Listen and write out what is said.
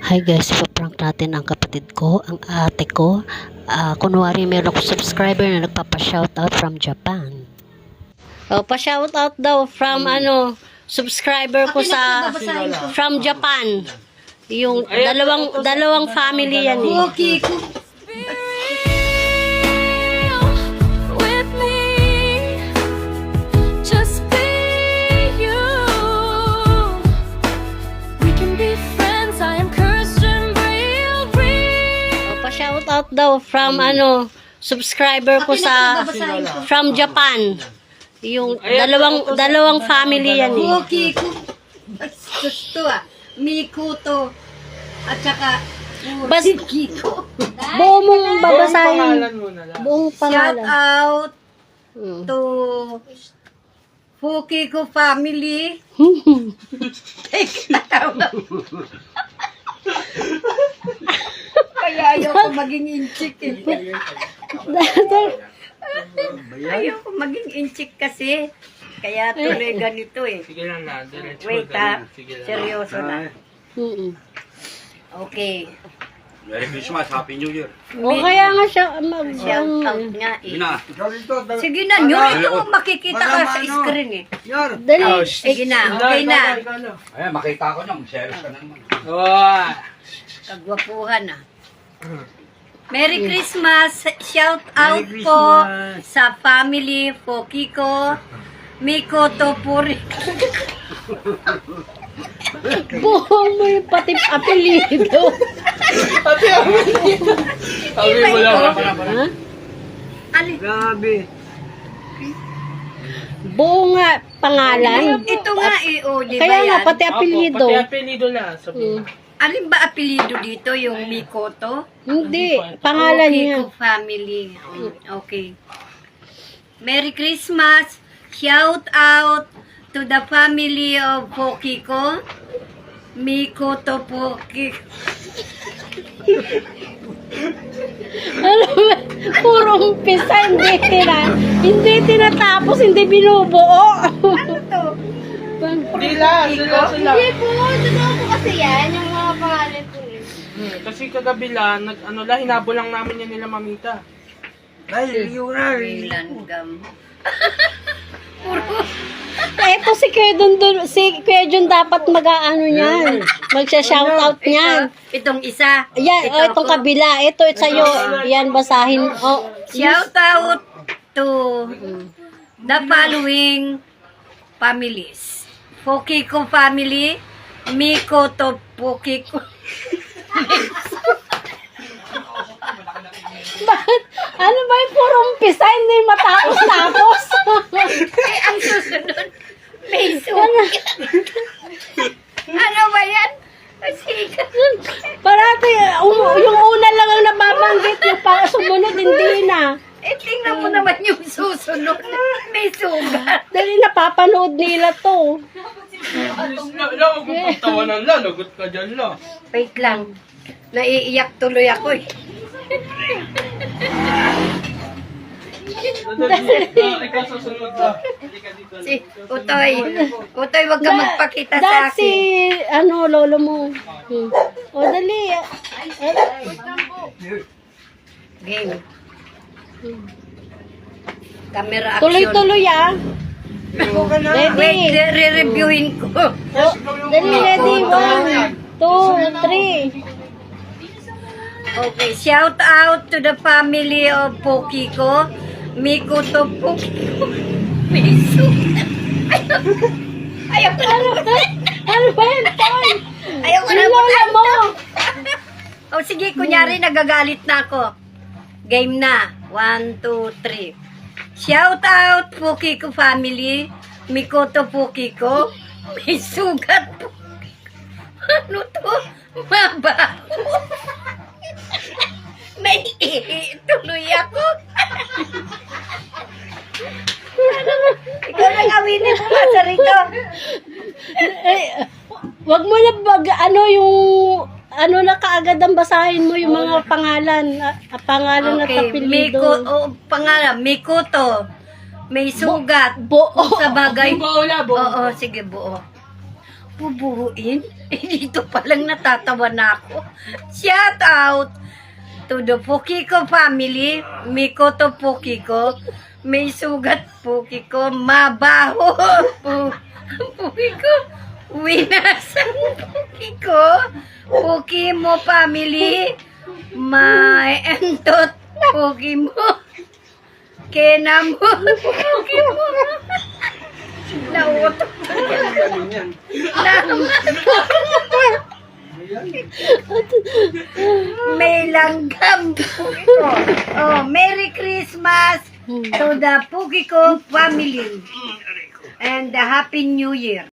Hi guys, ipaprank natin ang kapatid ko, ang ate ko. Kunwari meron ako subscriber na nagpapa-shoutout from Japan. Oh, pa-shoutout daw from subscriber ko sa from Japan. Yung dalawang family yan eh. Okay. With me, just be you. We can be friends. I am Kirsten real. Oh, pa-shoutout daw from subscriber ko sa from Japan. Yung dalawang family yan eh. Okay. Gusto Mikuto. At saka Kiko. Buo mong babasahin. Buong Shout pangalan. out to Fukiko family. Kaya ayoko maging inchik eh. Ayoko maging inchik kasi. Kaya tuloy ganito eh. Sige lang na, diretso. Wait ha, seryoso na. Okay. Merry Christmas, Happy New Year. O kaya nga siya Shout out nga eh. Yun na. Sige na, nyo ito makikita ka sa screen eh. Dali. Sige na, okay na. Ayan, makita ko niya, mag-sheriff ka na naman. Oh, Kagwapuhan ah. Merry Christmas! Shout out Merry po Christmas. sa family po Kiko, Miko Topuri. Buong mo yung pati apelido. sabi mo lang. Ha? Ali, Grabe. Buong nga pangalan. ito nga eh, oh, di ba Kaya nga, yan? pati apelido. Pati apelido na. Sabi mo. Alin ba apelido dito? Yung Mikoto? Hindi, pangalan niya. Kiko family. Okay. Merry Christmas! Shout out to the family of Pokiko. Mikoto Pokiko. Ano ba? Puro umpisa, hindi tinatapos, hindi binubuo. Ano to? Sila. Hindi po, totoo po kasi yan, yung mga pangalan po eh. Kasi kagabi lang, hinabo lang namin yan nila mamita. Langgam. Eto si Kuya Jun dapat mag-aano niyan. Magsha-shoutout niyan. Itong isa. Yan, itong kabila. Ito sa'yo. Yan, basahin. Oh, Shout out to the following families. Pokiko family, Mikoto Pokiko. bakit? Ano ba yung puro umpisa? Hindi matapos-tapos. Eh, ang susunod, may sugat. Ano ba yan? Masika. Parati, yung una lang ang nababanggit. Yung sumunod, hindi na. Eh, tingnan mo naman yung susunod. May sugat. Dahil napapanood nila to. Huwag mo pagtawanan lang. Lagot ka dyan lang. Wait lang. Naiiyak tuloy ako eh. Ikaw susunod na. Hindi ka dito. Si Utoy. Utoy, wag ka magpakita sa That's si, akin. lolo mo. O, dali. Game. Camera action. Tuloy-tuloy ah. Ready? Wait, re-reviewin ko. Dali, ready. 1, 2, 3. Okay, shout out to the family of Pokiko. Mikoto Pokiko. May sugat. Ayaw ko na. Ano ba yun, Toy? Ayaw ko na. Yung lola mo. O sige, kunyari nagagalit na ako. Game na. 1, 2, 3. Shout out Pokiko family. Mikoto Pokiko. May sugat po. Ano to? Mabaho. May tuloy ako. Ikaw nang awinin mo nga sa rito. Wag mo na yung na kaagad ang basahin mo yung mga pangalan. Pangalan at apelido. Pangalan, Mikoto. May sugat. Buo. Sa bagay. Buo na, buo. Oo, sige, buo. bubuhuin? Dito palang natatawa na ako. Shout out to the Pukiko family. Miko to Pukiko. May sugat Pukiko. Mabaho Pukiko. Winasan Pukiko. Pukimo family. May entot Pukimo. Kenamo Pukimo. Nauto. May langgam Pukiko. Oh, Merry Christmas to the Pukiko family. And a Happy New Year.